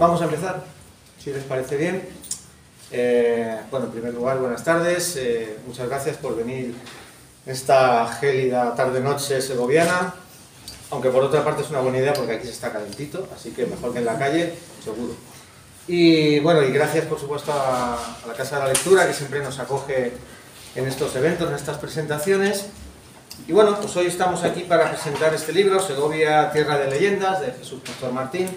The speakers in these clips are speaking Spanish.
Vamos a empezar, si les parece bien. Bueno, en primer lugar, buenas tardes. Muchas gracias por venir esta gélida tarde-noche segoviana. Aunque por otra parte es una buena idea porque aquí se está calentito, así que mejor que en la calle, seguro. Y bueno, y gracias por supuesto a la Casa de la Lectura, que siempre nos acoge en estos eventos, en estas presentaciones. Y bueno, pues hoy estamos aquí para presentar este libro, Segovia, Tierra de Leyendas, de Jesús Pastor Martín.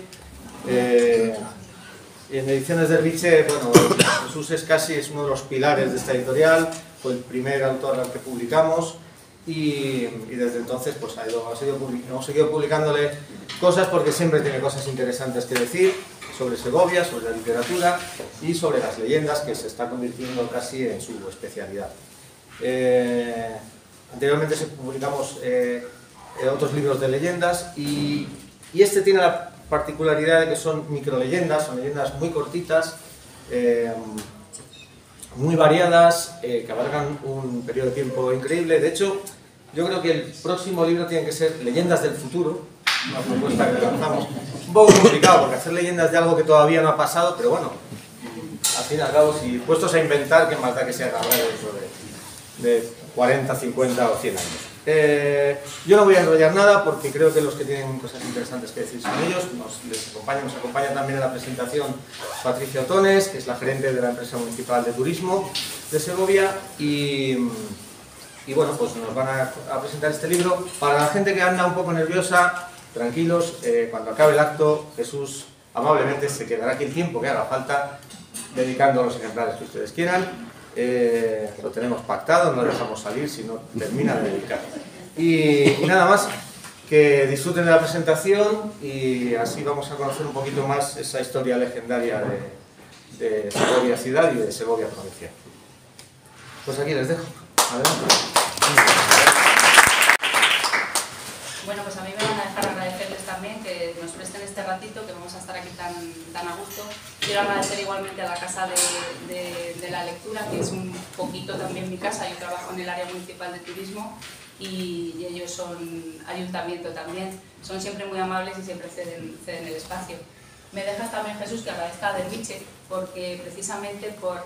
Y en Ediciones del Viche, bueno, Jesús es uno de los pilares de esta editorial, fue el primer autor al que publicamos y desde entonces pues hemos seguido publicándole cosas porque siempre tiene cosas interesantes que decir sobre Segovia, sobre la literatura y sobre las leyendas, que se está convirtiendo casi en su especialidad. Anteriormente publicamos otros libros de leyendas y este tiene la particularidad de que son microleyendas, son leyendas muy cortitas, muy variadas, que abarcan un periodo de tiempo increíble. De hecho, yo creo que el próximo libro tiene que ser Leyendas del Futuro, una propuesta que lanzamos. Un poco complicado, porque hacer leyendas de algo que todavía no ha pasado, pero bueno, al fin y al cabo, si puestos a inventar, ¿qué más da que se haga dentro de 40, 50 o 100 años? Yo no voy a enrollar nada porque creo que los que tienen cosas interesantes que decir son ellos. Nos acompaña también en la presentación Patricia Otones, que es la gerente de la empresa municipal de turismo de Segovia, y bueno, pues nos van a presentar este libro. Para la gente que anda un poco nerviosa, tranquilos, cuando acabe el acto Jesús amablemente se quedará aquí el tiempo que haga falta dedicando a los ejemplares que ustedes quieran. Lo tenemos pactado, no lo dejamos salir si no termina de dedicar. Y nada más, que disfruten de la presentación y así vamos a conocer un poquito más esa historia legendaria de Segovia ciudad y de Segovia provincia. Pues aquí les dejo. Adelante. Bueno, pues a mí me van a dejar agradecerles también que nos presten este ratito, que vamos a estar aquí tan a gusto. Quiero agradecer igualmente a la Casa de la Lectura, que es un poquito también mi casa. Yo trabajo en el área municipal de turismo y ellos son ayuntamiento también. Son siempre muy amables y siempre ceden el espacio. Me dejas también, Jesús, que agradezca a Del Viche, porque precisamente por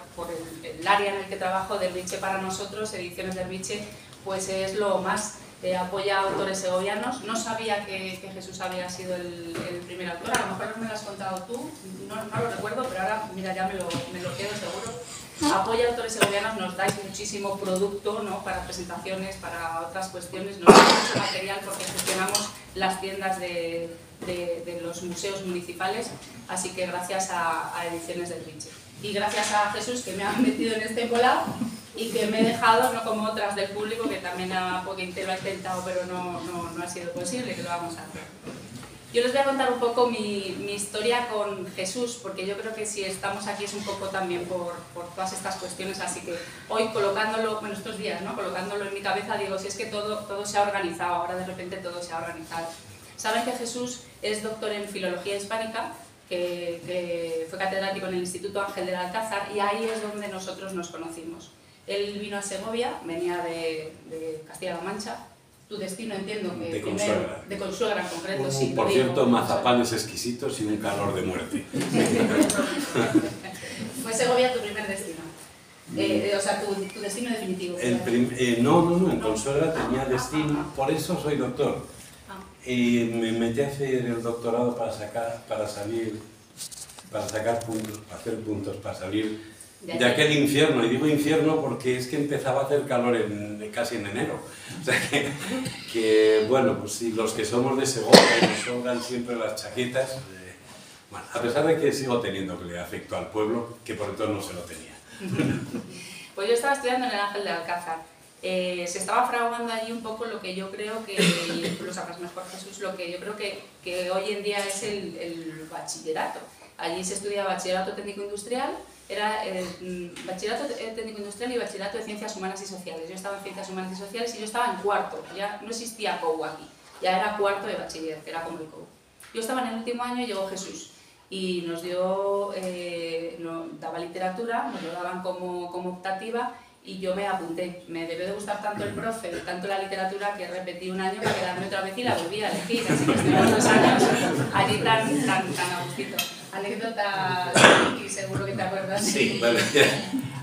el área en el que trabajo, Del Viche para nosotros, Ediciones Del Viche, pues es lo más. Apoya a autores segovianos. No sabía que Jesús había sido el primer autor, a lo mejor no me lo has contado tú, no lo recuerdo, pero ahora mira, ya me lo quedo seguro. Apoya a autores segovianos, nos dais muchísimo producto, ¿no?, para presentaciones, para otras cuestiones, nos dais mucho material porque gestionamos las tiendas de los museos municipales, así que gracias a Ediciones del Viche. Y gracias a Jesús, que me ha metido en este embolado y que me he dejado, no como otras del público, que también Poquinte lo ha intentado, pero no ha sido posible, que lo vamos a hacer. Yo les voy a contar un poco mi historia con Jesús, porque yo creo que si estamos aquí es un poco también por todas estas cuestiones, así que hoy colocándolo, bueno, estos días, ¿no?, colocándolo en mi cabeza, digo, si es que todo se ha organizado, ahora de repente todo se ha organizado. Saben que Jesús es doctor en Filología Hispánica, que fue catedrático en el Instituto Ángel del Alcázar, y ahí es donde nosotros nos conocimos. Él vino a Segovia, venía de Castilla-La Mancha. Tu destino, entiendo que de Consuegra. De Consuegra en concreto, sí. Por cierto, mazapanes exquisitos y un calor de muerte. ¿Fue Segovia tu primer destino? O sea, tu destino definitivo. No, en Consuegra tenía destino, por eso soy doctor. Me metí a hacer el doctorado para sacar puntos, para hacer puntos, para salir de aquel infierno. Y digo infierno porque es que empezaba a hacer calor casi en enero. O sea que bueno, pues sí, los que somos de Segovia nos sobran siempre las chaquetas. Bueno, a pesar de que sigo teniendo que le afecto al pueblo, que por entonces no se lo tenía. Pues yo estaba estudiando en el Ángel de Alcázar. Se estaba fraguando allí un poco lo que yo creo que, y tú lo sabrás mejor, Jesús, lo que yo creo que hoy en día es el bachillerato. Allí se estudia bachillerato técnico industrial, era bachillerato técnico industrial y bachillerato de ciencias humanas y sociales. Yo estaba en ciencias humanas y sociales y yo estaba en cuarto, ya no existía COU aquí, ya era cuarto de bachiller, que era como el COU. Yo estaba en el último año y llegó Jesús y nos dio, daba literatura, nos lo daban como optativa. Y yo me apunté. Me debió de gustar tanto el profe, tanto la literatura, que repetí un año para quedarme otra vez y la volví a elegir. Así que estuve 2 años allí tan a gustito. Anécdota y seguro que te acuerdas. Sí, bueno,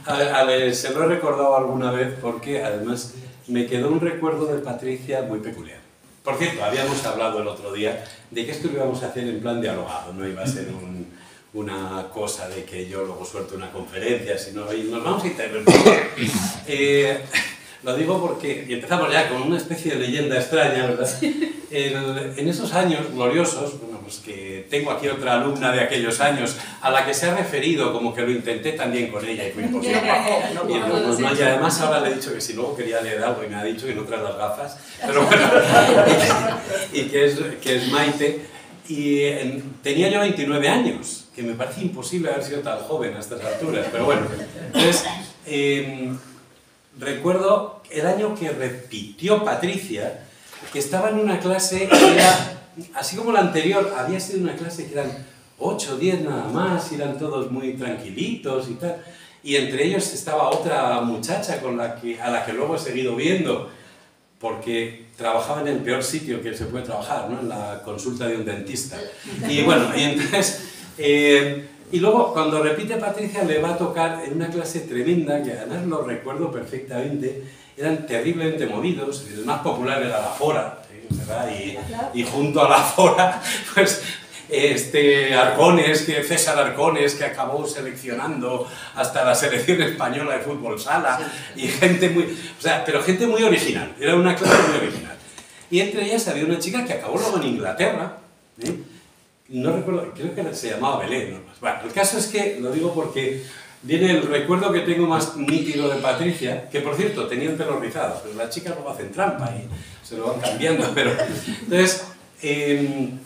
a ver, se lo he recordado alguna vez porque además me quedó un recuerdo de Patricia muy peculiar. Por cierto, habíamos hablado el otro día de que esto lo íbamos a hacer en plan dialogado, no iba a ser una cosa de que yo luego suelte una conferencia, sino y nos vamos a interrumpir. Lo digo porque, y empezamos ya con una especie de leyenda extraña, ¿verdad? En esos años gloriosos, bueno, pues que tengo aquí otra alumna de aquellos años a la que se ha referido como que lo intenté también con ella y fue imposible. Y además ahora le he dicho que si luego quería leer algo y me ha dicho que no trae las gafas, pero bueno, y que es Maite. Y tenía yo 29 años, que me parece imposible haber sido tan joven a estas alturas, pero bueno. Entonces, recuerdo el año que repitió Patricia, que estaba en una clase que era, así como la anterior, había sido una clase que eran 8 o 10 nada más, y eran todos muy tranquilitos y tal, y entre ellos estaba otra muchacha a la que luego he seguido viendo, porque trabajaba en el peor sitio que se puede trabajar, ¿no? En la consulta de un dentista. Y bueno, y entonces... y luego, cuando repite Patricia, le va a tocar en una clase tremenda, que además lo recuerdo perfectamente, eran terriblemente movidos, el más popular era la Fora, ¿verdad? Y junto a la Fora, pues, Arcones, César Arcones, que acabó seleccionando hasta la selección española de fútbol sala, y gente muy... O sea, pero gente muy original, era una clase muy original. Y entre ellas había una chica que acabó luego en Inglaterra, no recuerdo, creo que se llamaba Belén, ¿no? Bueno, el caso es que, lo digo porque viene el recuerdo que tengo más nítido de Patricia, que por cierto tenía el pelo rizado, pero las chicas luego hacen trampa y se lo van cambiando, pero... Entonces, en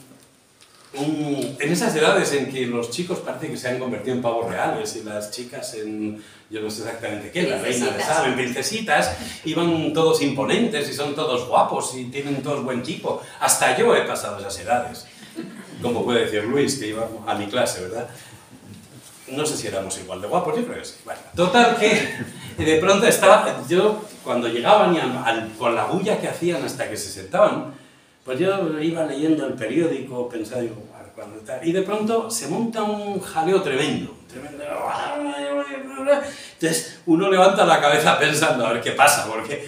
esas edades en que los chicos parece que se han convertido en pavos reales y las chicas en, yo no sé exactamente qué, la reina de Saba, en princesitas, y van todos imponentes y son todos guapos y tienen todos buen tipo. Hasta yo he pasado esas edades. Como puede decir Luis, que iba a mi clase, ¿verdad? No sé si éramos igual de guapos, yo creo que sí. Bueno, total que de pronto estaba, yo cuando llegaban y con la bulla que hacían hasta que se sentaban, pues yo iba leyendo el periódico, pensaba, digo, cuando tal, y de pronto se monta un jaleo tremendo. Entonces uno levanta la cabeza pensando, a ver qué pasa, porque...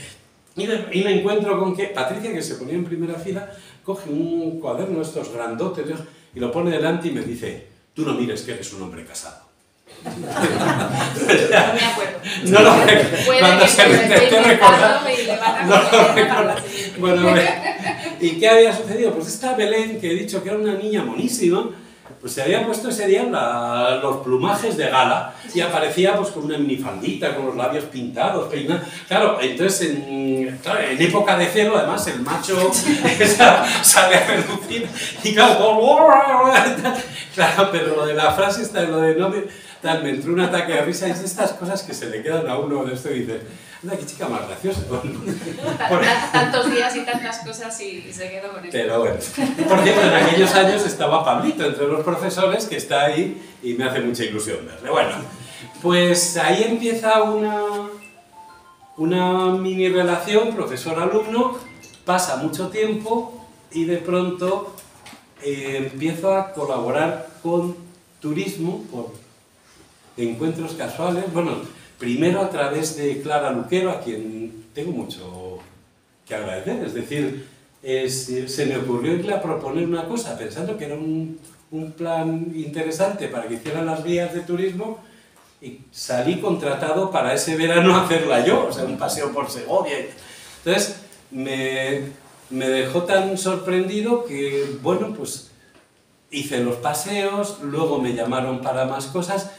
Y me encuentro con que Patricia, que se ponía en primera fila, coge un cuaderno, estos grandotes, y lo pone delante y me dice, tú no mires que eres un hombre casado. No me acuerdo. No lo recuerdo. Cuando se me intenté recordar. No lo recuerdo. Bueno, ¿y qué había sucedido? Pues esta Belén, que he dicho que era una niña monísima, pues se había puesto ese día los plumajes de gala y aparecía pues con una minifaldita, con los labios pintados, peinada. Claro, entonces en época de celo, además, el macho sale a relucir y claro, pero lo de la frase está, lo de no tal, me entró un ataque de risa, y es de estas cosas que se le quedan a uno de esto y dice, anda, qué chica más graciosa. Tantos días y tantas cosas y se quedó con eso. Pero bueno, por cierto, en aquellos años estaba Pablito entre los profesores, que está ahí y me hace mucha ilusión verle. Bueno, pues ahí empieza una mini relación profesor-alumno, pasa mucho tiempo y de pronto empiezo a colaborar con turismo por encuentros casuales, bueno, primero a través de Clara Luquero, a quien tengo mucho que agradecer, es decir, se me ocurrió irle a proponer una cosa, pensando que era un plan interesante para que hicieran las guías de turismo, y salí contratado para ese verano a hacerla yo, o sea, un paseo por Segovia. Entonces, me dejó tan sorprendido que, bueno, pues hice los paseos, luego me llamaron para más cosas,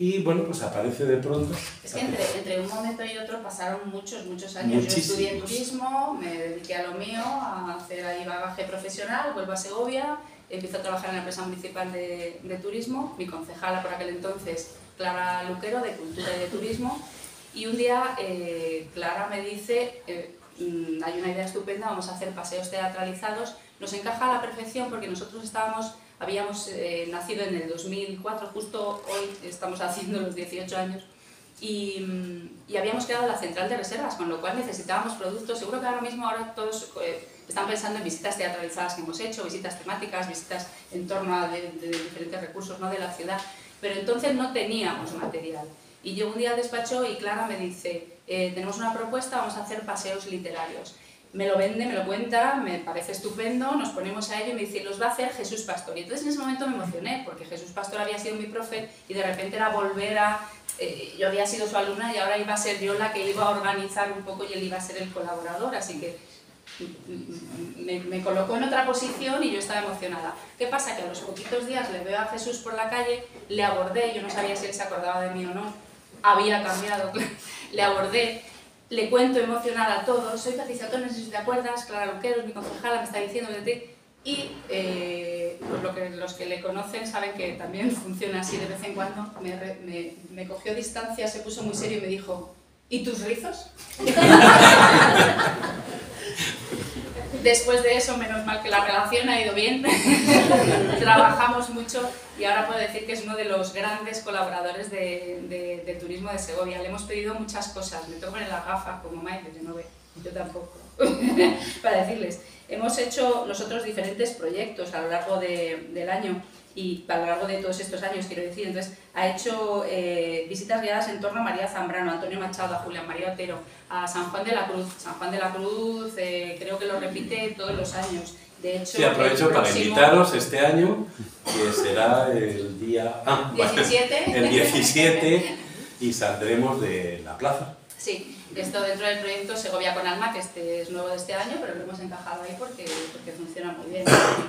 y bueno, pues aparece de pronto. Es que entre un momento y otro pasaron muchos años. Yo estudié en turismo, me dediqué a lo mío, a hacer ahí bagaje profesional, vuelvo a Segovia, empiezo a trabajar en la empresa municipal de turismo, mi concejala por aquel entonces, Clara Luquero, de Cultura y de Turismo, y un día Clara me dice, hay una idea estupenda, vamos a hacer paseos teatralizados, nos encaja a la perfección porque nosotros habíamos nacido en el 2004, justo hoy estamos haciendo los 18 años, y habíamos creado la central de reservas, con lo cual necesitábamos productos. Seguro que ahora mismo todos están pensando en visitas teatralizadas que hemos hecho, visitas temáticas, visitas en torno a de diferentes recursos, ¿no?, de la ciudad, pero entonces no teníamos material. Y yo un día despacho y Clara me dice, tenemos una propuesta, vamos a hacer paseos literarios. Me lo vende, me lo cuenta, me parece estupendo, nos ponemos a ello y me dice, los va a hacer Jesús Pastor. Y entonces en ese momento me emocioné, porque Jesús Pastor había sido mi profe y de repente era volver a... yo había sido su alumna y ahora iba a ser yo la que iba a organizar un poco y él iba a ser el colaborador, así que me colocó en otra posición y yo estaba emocionada. ¿Qué pasa? Que a los poquitos días le veo a Jesús por la calle, le abordé, yo no sabía si él se acordaba de mí o no, había cambiado, le abordé, le cuento emocionada todo, soy Patricia Torres, si te acuerdas, Clara Luquero, mi concejala, me está diciendo de ti, y pues los que le conocen saben que también funciona así de vez en cuando, me cogió distancia, se puso muy serio y me dijo, ¿y tus rizos? Después de eso, menos mal que la relación ha ido bien, trabajamos mucho y ahora puedo decir que es uno de los grandes colaboradores de Turismo de Segovia. Le hemos pedido muchas cosas, me tengo que poner la gafa como Maite, que no ve, yo tampoco, para decirles. Hemos hecho nosotros diferentes proyectos a lo largo del año y a lo largo de todos estos años, quiero decir. Entonces, ha hecho visitas guiadas en torno a María Zambrano, a Antonio Machado, a Julián María Otero, a San Juan de la Cruz. San Juan de la Cruz creo que lo repite todos los años. De hecho, sí, aprovecho para invitaros este año, que será el día 17. El 17 y saldremos de la plaza. Sí, esto dentro del proyecto Segovia con Alma, que este es nuevo de este año, pero lo hemos encajado ahí porque funciona muy bien.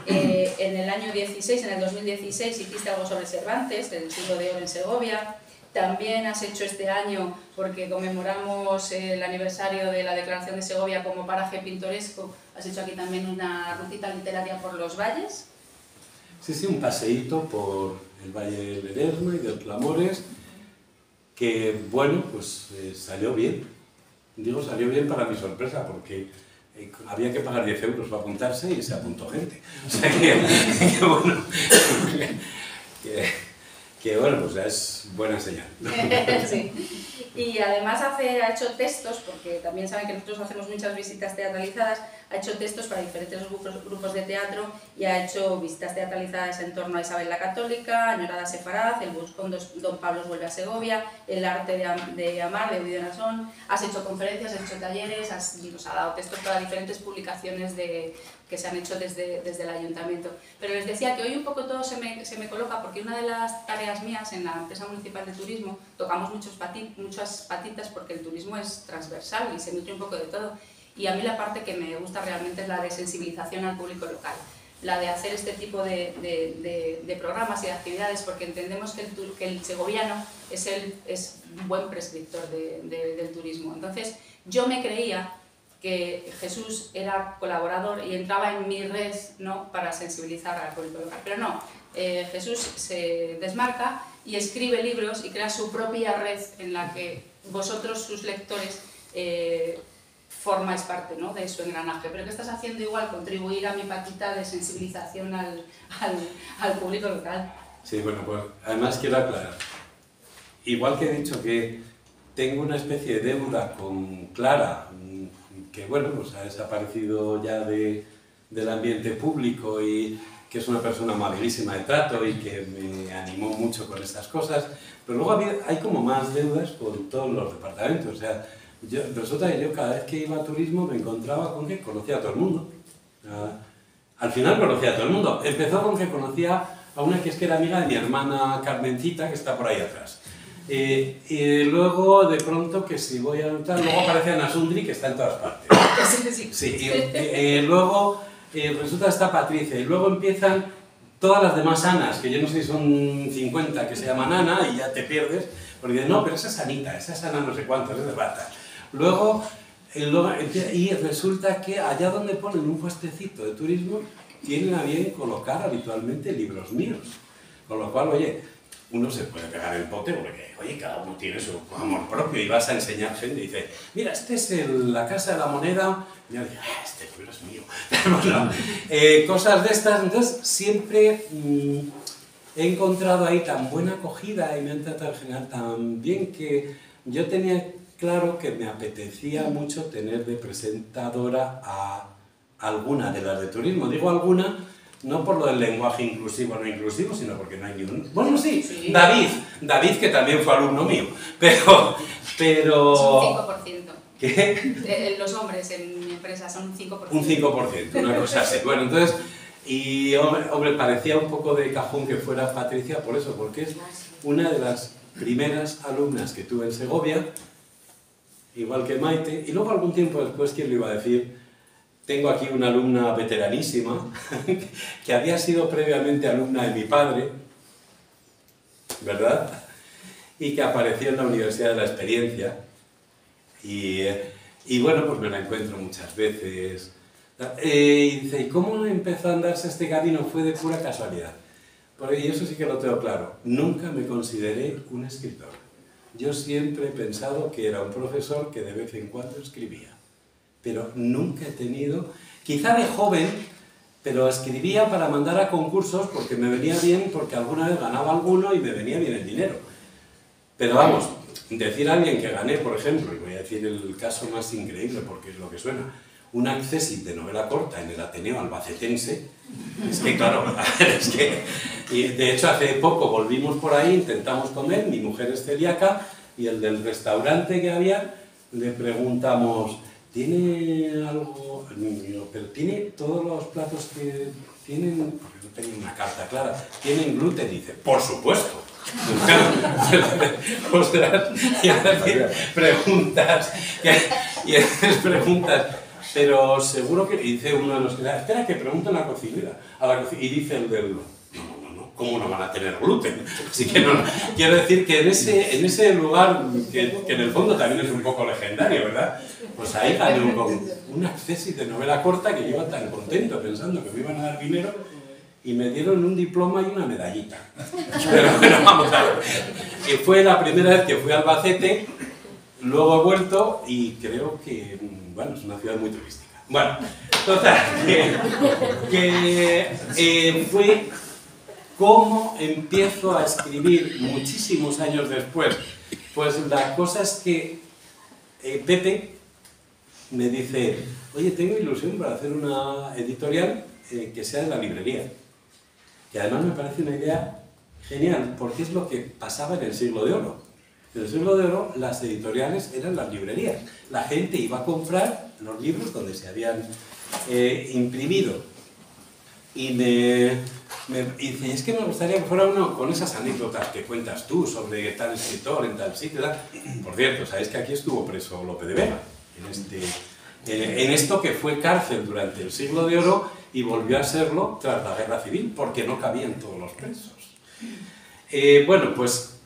En el año 16, en el 2016, hiciste algo sobre Cervantes, el siglo de oro en Segovia. También has hecho este año, porque conmemoramos el aniversario de la Declaración de Segovia como paraje pintoresco, has hecho aquí también una rutita literaria por los valles. Sí, sí, un paseíto por el Valle del Ledesma y del Clamores, que, bueno, pues salió bien. Digo, salió bien para mi sorpresa, porque había que pagar 10 euros para apuntarse y se apuntó gente. O sea que bueno, que bueno, pues ya es buena señal. Sí. Y además ha hecho textos, porque también saben que nosotros hacemos muchas visitas teatralizadas, ha hecho textos para diferentes grupos de teatro y ha hecho visitas teatralizadas en torno a Isabel la Católica, Añorada Sefaraz, El Buscón Don Pablo vuelve a Segovia, El arte de amar, de Ovidio Nasón. Has hecho conferencias, has hecho talleres, nos ha dado textos para diferentes publicaciones que se han hecho desde el ayuntamiento. Pero les decía que hoy un poco todo se me coloca, porque una de las tareas mías en la empresa municipal de turismo, tocamos muchas patitas porque el turismo es transversal y se nutre un poco de todo. Y a mí la parte que me gusta realmente es la de sensibilización al público local, la de hacer este tipo de programas y de actividades, porque entendemos que el segoviano es un buen prescriptor del turismo. Entonces yo me creía que Jesús era colaborador y entraba en mi red, ¿no?, para sensibilizar al público local, pero no, Jesús se desmarca y escribe libros y crea su propia red en la que vosotros, sus lectores, formáis parte, ¿no?, de su engranaje. Pero ¿qué estás haciendo igual? Contribuir a mi patita de sensibilización al público local. Sí, bueno, pues además quiero aclarar, igual que he dicho que tengo una especie de deuda con Clara, que bueno, pues ha desaparecido ya del ambiente público y que es una persona amabilísima de trato y que me animó mucho con estas cosas, pero luego hay como más deudas con todos los departamentos. O sea, resulta que yo cada vez que iba a turismo me encontraba con que conocía a todo el mundo. Al final conocía a todo el mundo. Empezó con que conocía a una que es que era amiga de mi hermana Carmencita, que está por ahí atrás. Y luego, de pronto, que si voy a entrar, luego aparece Ana Sundri, que está en todas partes. Sí, y luego resulta esta Patricia, y luego empiezan todas las demás Anas, que yo no sé si son 50 que se llaman Ana, y ya te pierdes, porque dicen, no, pero esa es Anita, esa es Ana no sé cuántas, es de Bata. Luego, y resulta que allá donde ponen un puestecito de turismo, tienen a bien colocar habitualmente libros míos. Con lo cual, oye, uno se puede pegar el pote porque, oye, cada uno tiene su amor propio y vas a enseñar gente y dices, mira, este es la Casa de la Moneda, y yo digo, este libro es mío. Bueno, cosas de estas, entonces siempre he encontrado ahí tan buena acogida y me han tratado en general tan bien que yo tenía claro que me apetecía mucho tener de presentadora a alguna de las de turismo. Digo alguna, no por lo del lenguaje inclusivo o no inclusivo, sino porque no hay ni un... Bueno, sí. David, que también fue alumno mío, pero... Es un 5%. ¿Qué? Los hombres en mi empresa son un 5%. Un 5%, una cosa así. Bueno, entonces, y hombre, parecía un poco de cajón que fuera Patricia por eso, porque es una de las primeras alumnas que tuve en Segovia, igual que Maite, y luego algún tiempo después, ¿quién lo iba a decir? Tengo aquí una alumna veteranísima, que había sido previamente alumna de mi padre, ¿verdad? Y que apareció en la Universidad de la Experiencia. Y bueno, pues me la encuentro muchas veces. Y dice, ¿y cómo empezó a andarse este camino? Fue de pura casualidad. Y eso sí que lo tengo claro. Nunca me consideré un escritor. Yo siempre he pensado que era un profesor que de vez en cuando escribía. Pero nunca he tenido... Quizá de joven, pero escribía para mandar a concursos porque me venía bien, porque alguna vez ganaba alguno y me venía bien el dinero. Pero vamos, decir a alguien que gané, por ejemplo, y voy a decir el caso más increíble porque es lo que suena, un accésit de novela corta en el Ateneo Albacetense, es que claro, es que... Y de hecho hace poco volvimos por ahí, intentamos comer, mi mujer es celíaca, y el del restaurante que había, le preguntamos, ¿tiene algo? Pero tiene todos los platos que tienen, porque no tenía una carta clara, ¿tienen gluten? Y dice, por supuesto. Y haces preguntas, pero seguro que dice uno de los que espera que pregunten a la cocinera, y dice el del no, ¿cómo no van a tener gluten? Así que no, quiero decir que en ese lugar que en el fondo también es un poco legendario, ¿verdad? Pues ahí gané un accésit de novela corta que yo iba tan contento pensando que me iban a dar dinero. Y me dieron un diploma y una medallita. Pero bueno, vamos a ver. Y fue la primera vez que fui a Albacete, luego he vuelto y creo que, bueno, es una ciudad muy turística. Bueno, total, fue cómo empiezo a escribir muchísimos años después. Pues la cosa es que Pepe me dice, oye, tengo ilusión para hacer una editorial que sea de la librería. Y además me parece una idea genial, porque es lo que pasaba en el Siglo de Oro. En el Siglo de Oro las editoriales eran las librerías. La gente iba a comprar los libros donde se habían imprimido. Y dice, es que me gustaría que fuera uno con esas anécdotas que cuentas tú sobre tal escritor en tal sitio. Por cierto, sabéis que aquí estuvo preso Lope de Vega, en esto que fue cárcel durante el Siglo de Oro y volvió a serlo tras la Guerra Civil, porque no cabían todos los presos. Bueno, pues,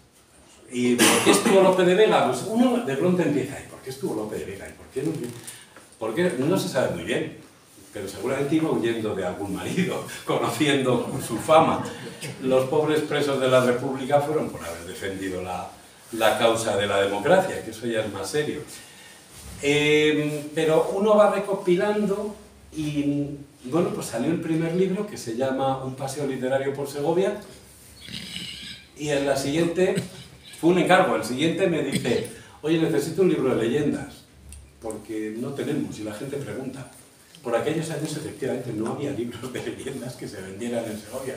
¿y por qué estuvo Lope de Vega? Pues uno de pronto empieza, ¿y por qué estuvo Lope de Vega? ¿Y por qué no? Porque no se sabe muy bien, pero seguramente iba huyendo de algún marido, conociendo su fama. Los pobres presos de la República fueron por haber defendido la causa de la democracia, que eso ya es más serio. Pero uno va recopilando y, bueno, pues salió el primer libro que se llama Un paseo literario por Segovia, y en la siguiente, fue un encargo, el siguiente me dice, oye, necesito un libro de leyendas, porque no tenemos, y la gente pregunta. Por aquellos años, efectivamente, no había libros de leyendas que se vendieran en Segovia.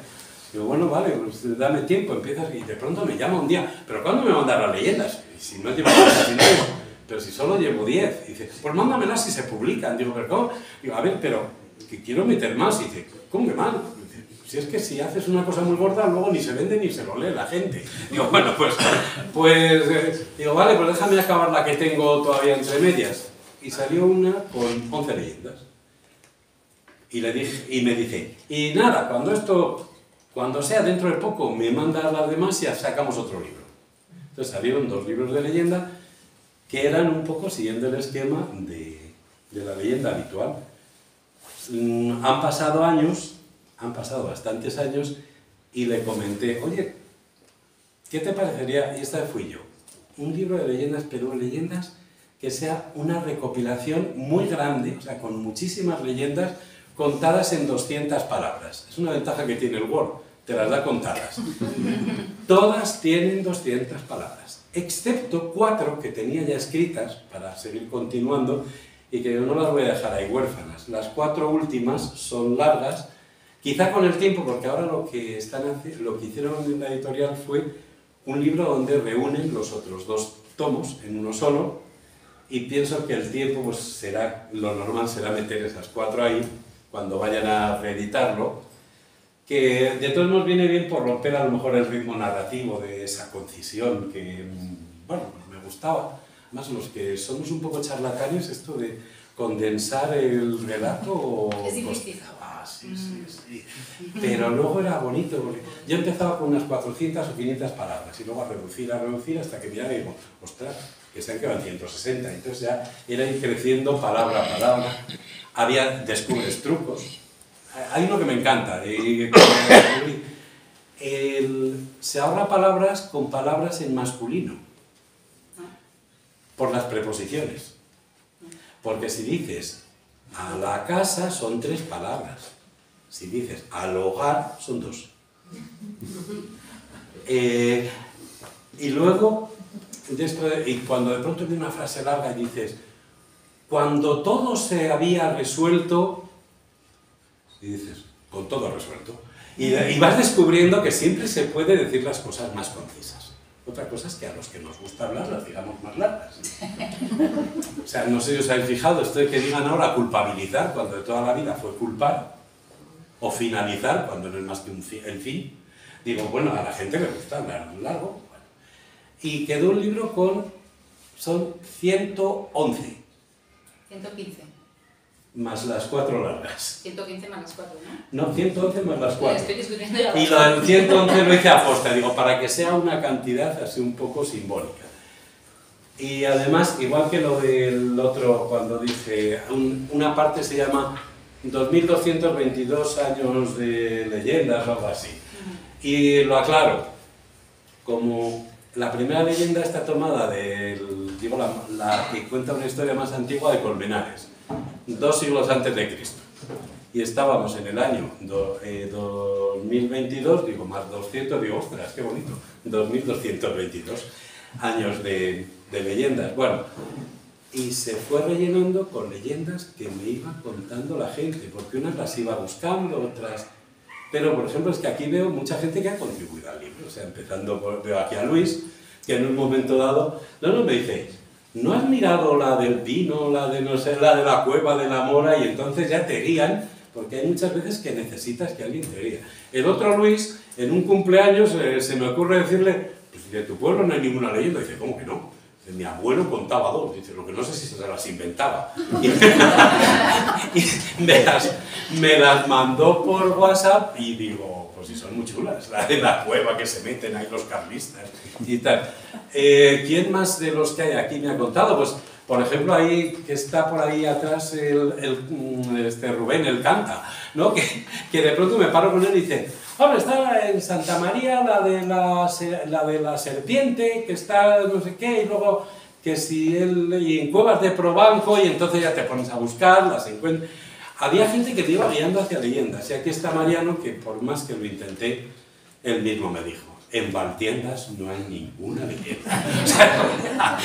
Digo, bueno, vale, pues dame tiempo, empiezas, y de pronto me llama un día, ¿pero cuándo me mandan las leyendas? Y si no llevo casi nada, pero si solo llevo 10. Dice, pues mándamelas si se publican. Digo, ¿pero cómo? Digo, a ver, pero que quiero meter más. Y dice, ¿cómo que más? Dice, si es que si haces una cosa muy gorda, luego ni se vende ni se lo lee la gente. Digo, bueno, digo, vale, pues déjame acabar la que tengo todavía entre medias. Y salió una con 11 leyendas. Y me dice, y nada, cuando sea dentro de poco, me manda las demás y sacamos otro libro. Entonces salieron 2 libros de leyenda que eran un poco siguiendo el esquema de la leyenda habitual. Han pasado bastantes años, y le comenté, oye, ¿qué te parecería? Y esta vez fui yo. Un libro de leyendas, pero leyendas que sea una recopilación muy grande, o sea, con muchísimas leyendas contadas en 200 palabras. Es una ventaja que tiene el Word, te las da contadas. Todas tienen 200 palabras, excepto 4 que tenía ya escritas para seguir continuando, y que no las voy a dejar ahí huérfanas. Las 4 últimas son largas, quizá con el tiempo, porque ahora lo que hicieron en la editorial fue un libro donde reúnen los otros 2 tomos en uno solo, y pienso que el tiempo, pues será, lo normal será meter esas 4 ahí cuando vayan a reeditarlo, que de todos modos viene bien por romper a lo mejor el ritmo narrativo de esa concisión que, bueno, me gustaba. Además, los que somos un poco charlatanes, esto de condensar el relato... Es difícil. Sí. Pero luego era bonito, porque yo empezaba con unas 400 o 500 palabras y luego a reducir hasta que miraba y digo, ostras, que sean que van 160, entonces ya era ir creciendo palabra a palabra. Descubres trucos. Hay uno que me encanta, se ahorra palabras con palabras en masculino, por las preposiciones. Porque si dices a la casa son 3 palabras, si dices al hogar son 2. Y luego, y cuando de pronto viene una frase larga y dices, cuando todo se había resuelto, y dices, con todo resuelto, y vas descubriendo que siempre se puede decir las cosas más concisas. Otra cosa es que a los que nos gusta hablar las digamos más largas. O sea, no sé si os habéis fijado, esto de que digan ahora culpabilizar cuando de toda la vida fue culpar, o finalizar cuando no es más que el fin. Digo, bueno, a la gente le gusta hablar largo. Bueno. Y quedó un libro son 111. 115. Más las 4 largas. 115 más las 4, ¿no? No, 111 más las 4. Estoy discutiendo ya. Y lo del 111 lo hice a posta, digo, para que sea una cantidad así un poco simbólica. Y además, igual que lo del otro, cuando dije, una parte se llama 2222 años de leyendas o algo así. Y lo aclaro, como la primera leyenda está tomada digo, la que cuenta una historia más antigua de Colmenares, 2 siglos antes de Cristo. Y estábamos en el año 2022, digo, más 200, digo, ostras, qué bonito, 2222 años de leyendas. Bueno, y se fue rellenando con leyendas que me iba contando la gente, porque unas las iba buscando, otras... Pero, por ejemplo, es que aquí veo mucha gente que ha contribuido al libro, o sea, veo aquí a Luis, que en un momento dado, me dice, ¿no has mirado la del pino, la de no sé, la de la cueva de la mora? Y entonces ya te guían, porque hay muchas veces que necesitas que alguien te guíe. El otro Luis, en un cumpleaños, se me ocurre decirle, pues de tu pueblo no hay ninguna leyenda. Dice, ¿cómo que no? Mi abuelo contaba 2, dice, lo que no sé si se las inventaba. Y me las mandó por WhatsApp y digo, pues sí, son muy chulas, la de la cueva que se meten ahí los carlistas y tal. ¿Quién más de los que hay aquí me ha contado? Pues, por ejemplo, ahí que está por ahí atrás Rubén, el canta, ¿no? Que de pronto me paro con él y dice, hombre, está en Santa María la de la serpiente, que está no sé qué, y luego que si y en Cuevas de Probanco, y entonces ya te pones a buscar, las encuentras. Había gente que te iba guiando hacia leyendas, y aquí está Mariano, que por más que lo intenté, él mismo me dijo, en Valtiendas no hay ninguna leyenda. O sea,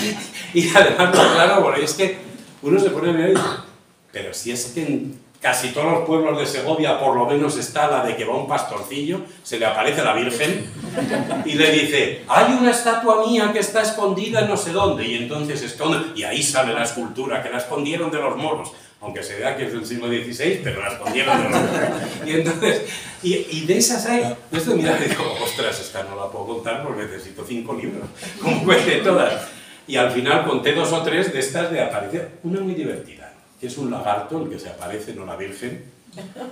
y además, claro, porque es que uno se pone a mirar y dice, pero si es que en casi todos los pueblos de Segovia por lo menos está la de que va un pastorcillo, se le aparece la Virgen y le dice, hay una estatua mía que está escondida en no sé dónde, y entonces esconde, y ahí sale la escultura que la escondieron de los moros, aunque se vea que es del siglo XVI, pero la escondieron de los moros. Y entonces, y de esas hay, de esto mira y digo, ostras, esta no la puedo contar porque necesito 5 libros, como cuente todas. Y al final conté 2 o 3 de estas de aparición, una muy divertida, que es un lagarto el que se aparece, no la Virgen,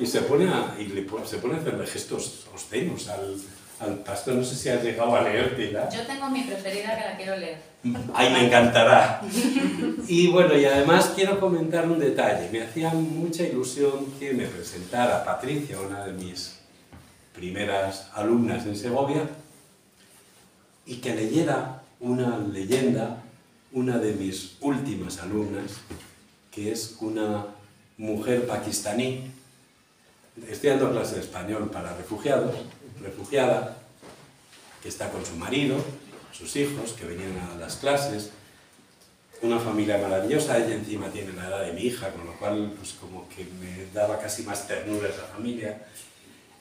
y se pone a hacerle gestos obscenos al pastor. No sé si has llegado a leértela. Yo tengo mi preferida que la quiero leer. ¡Ay, me encantará! Y bueno, y además quiero comentar un detalle. Me hacía mucha ilusión que me presentara Patricia, una de mis primeras alumnas en Segovia, y que leyera una leyenda, una de mis últimas alumnas, que es una mujer pakistaní. Estoy dando clase de español para refugiada, que está con su marido, sus hijos, que venían a las clases, una familia maravillosa, ella encima tiene la edad de mi hija, con lo cual pues como que me daba casi más ternura esa familia.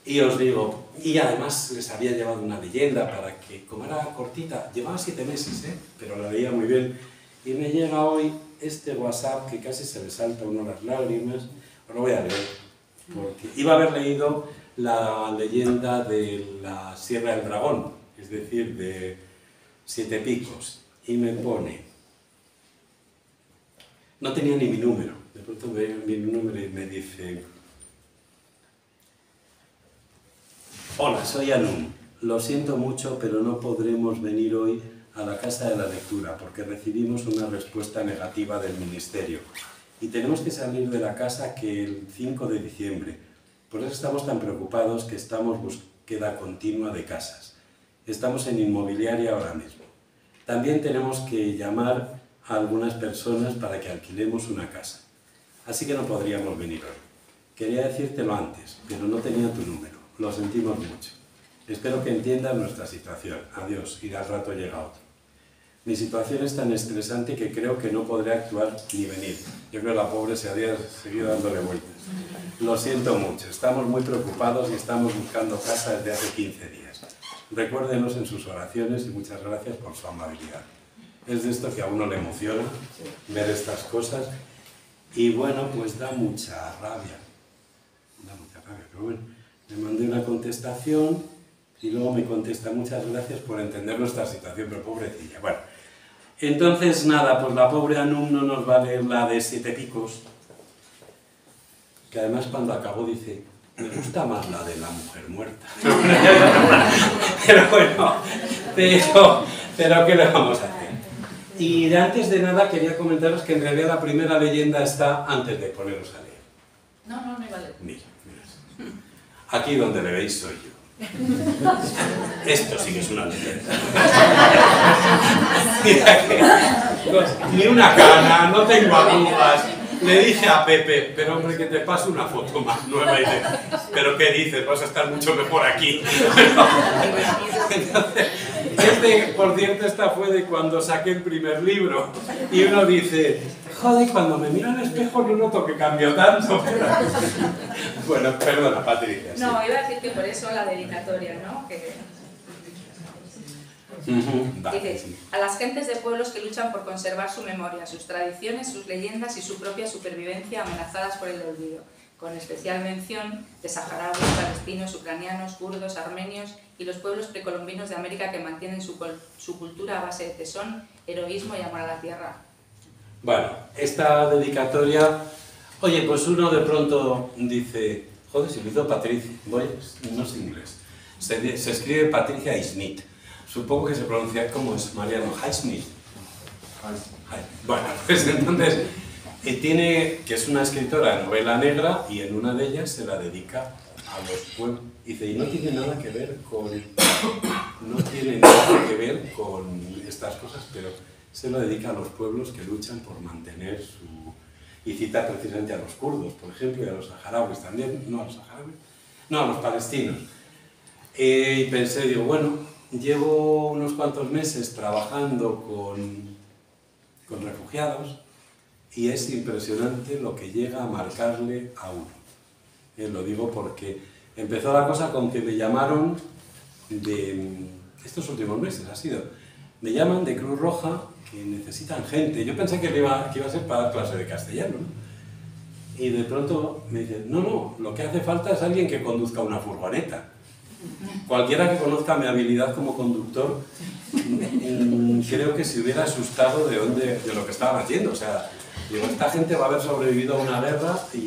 Y os digo, y además les había llevado una leyenda para que, como era cortita, llevaba 7 meses, pero la leía muy bien. Y me llega hoy este WhatsApp que casi se me salta uno las lágrimas. Os lo voy a leer, porque iba a haber leído la leyenda de la Sierra del Dragón, es decir, de 7 picos. Y me pone, no tenía ni mi número, de pronto veo mi número y me dice: hola, soy Anum. Lo siento mucho, pero no podremos venir hoy a la Casa de la Lectura porque recibimos una respuesta negativa del Ministerio y tenemos que salir de la casa que el 5 de diciembre. Por eso estamos tan preocupados que estamos en búsqueda continua de casas. Estamos en inmobiliaria ahora mismo. También tenemos que llamar a algunas personas para que alquilemos una casa. Así que no podríamos venir hoy. Quería decírtelo antes, pero no tenía tu número. Lo sentimos mucho. Espero que entiendas nuestra situación. Adiós, y al rato llega otro. Mi situación es tan estresante que creo que no podré actuar ni venir. Yo creo que la pobre se había seguido dándole vueltas. Lo siento mucho. Estamos muy preocupados y estamos buscando casa desde hace 15 días. Recuérdenos en sus oraciones y muchas gracias por su amabilidad. Es de esto que a uno le emociona ver estas cosas y bueno, pues da mucha rabia. Da mucha rabia, pero bueno. Le mandé una contestación y luego me contesta: muchas gracias por entender nuestra situación, pero pobrecilla. Bueno, entonces nada, pues la pobre Anum no nos va a leer la de 7 picos, que además cuando acabó dice: me gusta más la de la mujer muerta. Pero bueno, pero ¿qué le vamos a hacer? Y antes de nada quería comentaros que en realidad la primera leyenda está antes de poneros a leer. No vale. Mira. Aquí donde le veis soy yo. Esto sí que es una leyenda. Mira que, ni una cana, no tengo arrugas. Le dije a Pepe, pero hombre, que te paso una foto más nueva. Y dice, pero ¿qué dices? Vas a estar mucho mejor aquí. Entonces, por cierto, esta fue de cuando saqué el primer libro. Y uno dice, joder, cuando me miro al espejo no noto que cambio tanto. Bueno, perdona, Patricia. Sí. No, iba a decir que por eso la dedicatoria, ¿no? Que... Vale, dice, sí. a las gentes de pueblos que luchan por conservar su memoria, sus tradiciones, sus leyendas y su propia supervivencia amenazadas por el olvido, con especial mención de saharauis, palestinos, ucranianos, kurdos, armenios y los pueblos precolombinos de América que mantienen su cultura a base de tesón, heroísmo y amor a la tierra. Bueno, esta dedicatoria, oye, pues uno de pronto dice, joder, si lo hizo Patricia, no sé inglés, se escribe Patricia Highsmith, supongo que se pronuncia como es Mariano Highsmith. Bueno, pues entonces, tiene, que es una escritora de novela negra y en una de ellas se la dedica a los pueblos. Dice, y no tiene nada que ver con estas cosas, pero se lo dedica a los pueblos que luchan por mantener su... Y cita precisamente a los kurdos, por ejemplo, y a los saharauis también. No, a los saharauis. No, a los palestinos. Y pensé, digo, bueno, llevo unos cuantos meses trabajando con refugiados y es impresionante lo que llega a marcarle a uno. Lo digo porque empezó la cosa con que me llamaron de... Estos últimos meses ha sido... Me llaman de Cruz Roja que necesitan gente. Yo pensé que iba a ser para dar clase de castellano, ¿no? Y de pronto me dicen, no, lo que hace falta es alguien que conduzca una furgoneta. Cualquiera que conozca mi habilidad como conductor, creo que se hubiera asustado de lo que estaban haciendo. O sea, digo, esta gente va a haber sobrevivido a una guerra y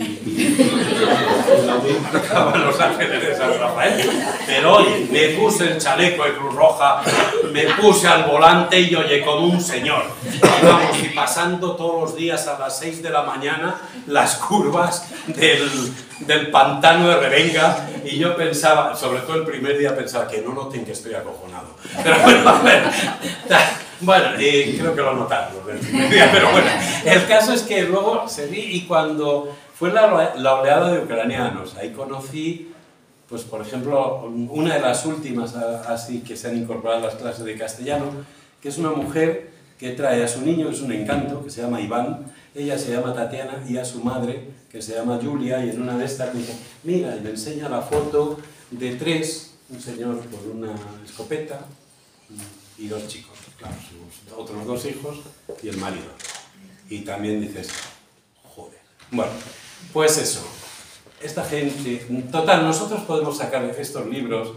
lo mismo acaban Los Ángeles de San Rafael. Pero oye, me puse el chaleco de Cruz Roja, me puse al volante y oye, como un señor. Y pasando todos los días a las 6 de la mañana las curvas del pantano de Revenga y yo pensaba, sobre todo el primer día pensaba que no noten que estoy acojonado. Pero bueno, a ver, bueno, creo que lo notaron los del primer día, pero bueno, el caso es que luego seguí y cuando fue la oleada de ucranianos, ahí conocí, pues por ejemplo, una de las últimas así que se han incorporado a las clases de castellano, que es una mujer que trae a su niño, es un encanto, que se llama Iván, ella se llama Tatiana, y a su madre, que se llama Julia, y en una de estas dice, mira, y me enseña la foto de tres, un señor con una escopeta y dos chicos, claro, sus otros dos hijos y el marido. Y también dices, joder. Bueno, pues eso, esta gente, total, nosotros podemos sacar estos libros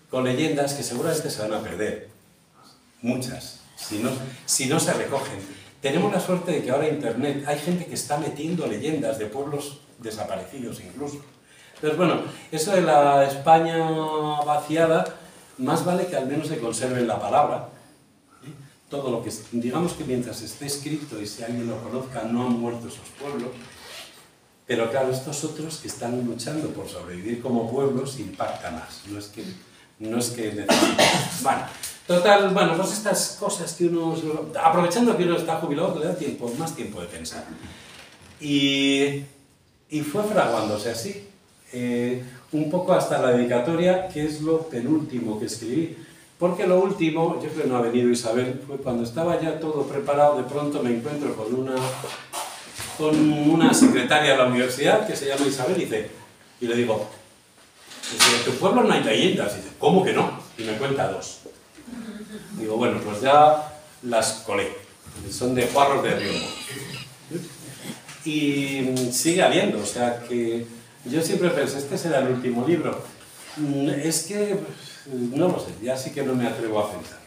con leyendas que seguramente se van a perder, muchas, si no se recogen. Tenemos la suerte de que ahora Internet, hay gente que está metiendo leyendas de pueblos desaparecidos incluso. Entonces, bueno, eso de la España vaciada, más vale que al menos se conserve la palabra. Todo lo que, digamos que mientras esté escrito y si alguien lo conozca, no han muerto esos pueblos. Pero claro, estos otros que están luchando por sobrevivir como pueblos impacta más. No es que necesiten. Bueno, total, bueno, pues estas cosas que uno, aprovechando que uno está jubilado, le da tiempo, más tiempo de pensar. Y fue fraguándose así, un poco hasta la dedicatoria, que es lo penúltimo que escribí. Porque lo último, yo creo que no ha venido Isabel, fue cuando estaba ya todo preparado, de pronto me encuentro con una secretaria de la universidad que se llama Isabel y le digo, en tu pueblo no hay leyendas. Y dice, ¿cómo que no? Y me cuenta dos. Digo, bueno, pues ya las colé. Son de Juarros de Río. Y sigue habiendo, o sea que yo siempre pensé, este será el último libro. Es que, no lo sé, ya sí que no me atrevo a pensar.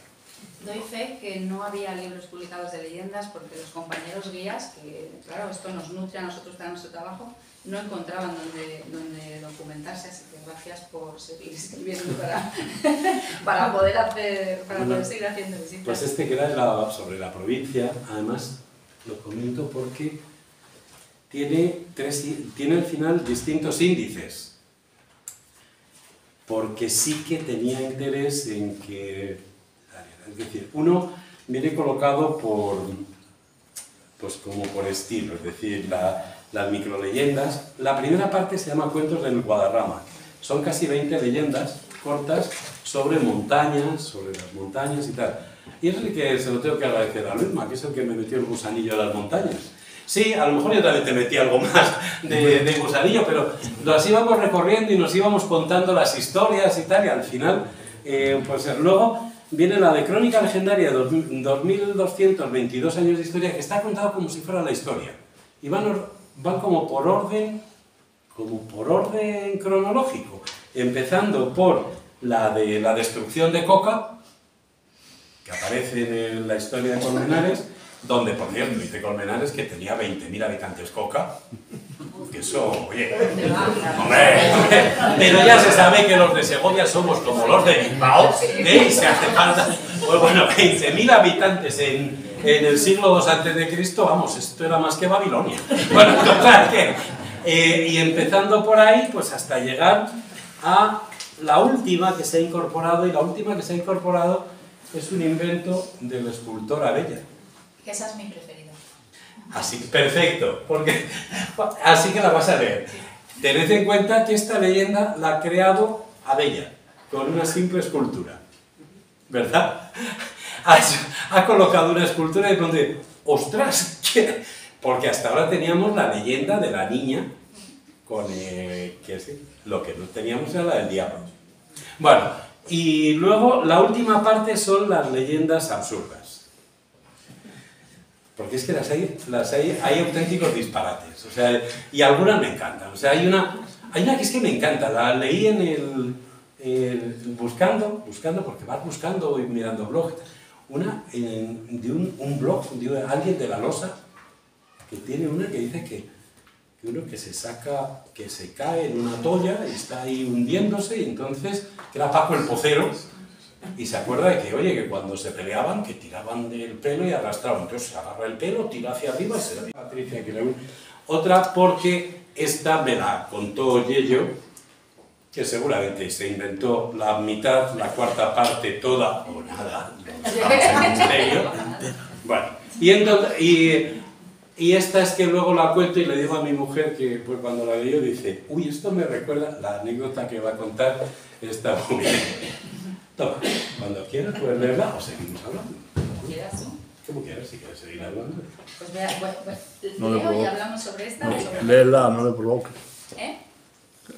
Doy fe que no había libros publicados de leyendas porque los compañeros guías, que claro, esto nos nutre a nosotros para nuestro trabajo, no encontraban donde documentarse, así que gracias por seguir escribiendo para poder seguir haciendo visitas. Pues este que era sobre la provincia, además lo comento porque tiene al final distintos índices, porque sí que tenía interés en que, es decir, uno viene colocado pues como por estilo, es decir, las microleyendas. La primera parte se llama Cuentos del Guadarrama. Son casi 20 leyendas cortas sobre montañas, sobre las montañas y tal. Y es el que se lo tengo que agradecer a Luisma, que es el que me metió el gusanillo de las montañas. Sí, a lo mejor yo también te metí algo más de gusanillo, pero nos íbamos recorriendo y nos íbamos contando las historias y tal, y al final, pues luego viene la de Crónica Legendaria, 2222 años de historia, que está contado como si fuera la historia. Y van como por orden cronológico, empezando por la de la destrucción de Coca, que aparece en la historia de Colmenares, donde, por cierto, dice Colmenares que tenía 20.000 habitantes Coca, que eso, oye, hombre, pero ya se sabe que los de Segovia somos como los de Bilbao, y se hace falta, pues bueno, 20.000 habitantes en el siglo II a.C., vamos, esto era más que Babilonia. Bueno, total, y empezando por ahí, pues hasta llegar a la última que se ha incorporado, y la última que se ha incorporado es un invento del escultor Abella. Que esa es mi preferida. Así, perfecto, porque así que la vas a leer. Tened en cuenta que esta leyenda la ha creado Abella, con una simple escultura, ¿verdad? Ha colocado una escultura y pronto, ¡ostras! ¿Qué? Porque hasta ahora teníamos la leyenda de la niña, lo que no teníamos era la del diablo. Bueno, y luego la última parte son las leyendas absurdas. Porque es que hay auténticos disparates, o sea, y algunas me encantan. O sea, hay una que es que me encanta, la leí en buscando, porque vas buscando y mirando blogs, de un blog de alguien de La Losa, que tiene una que dice que uno que se cae en una tolla y está ahí hundiéndose, y entonces, que era Paco el Pocero, y se acuerda de que, oye, que cuando se peleaban, que tiraban del pelo y arrastraban. Entonces se agarra el pelo, tira hacia arriba y se la dice a Patricia. Otra, porque esta me la contó Yello, que seguramente se inventó la mitad, la cuarta parte, toda o nada. En serio. Bueno, y esta es que luego la cuento y le digo a mi mujer que pues cuando la leyó dice, uy, esto me recuerda, la anécdota que va a contar está muy bien. Toma, cuando quieras puedes leerla o seguimos hablando. quieras tú. Como quieras, si quieres seguir hablando. Pues vea, No le leo y provoques. hablamos sobre esta. No, sobre... léela, no le provoques. ¿Eh?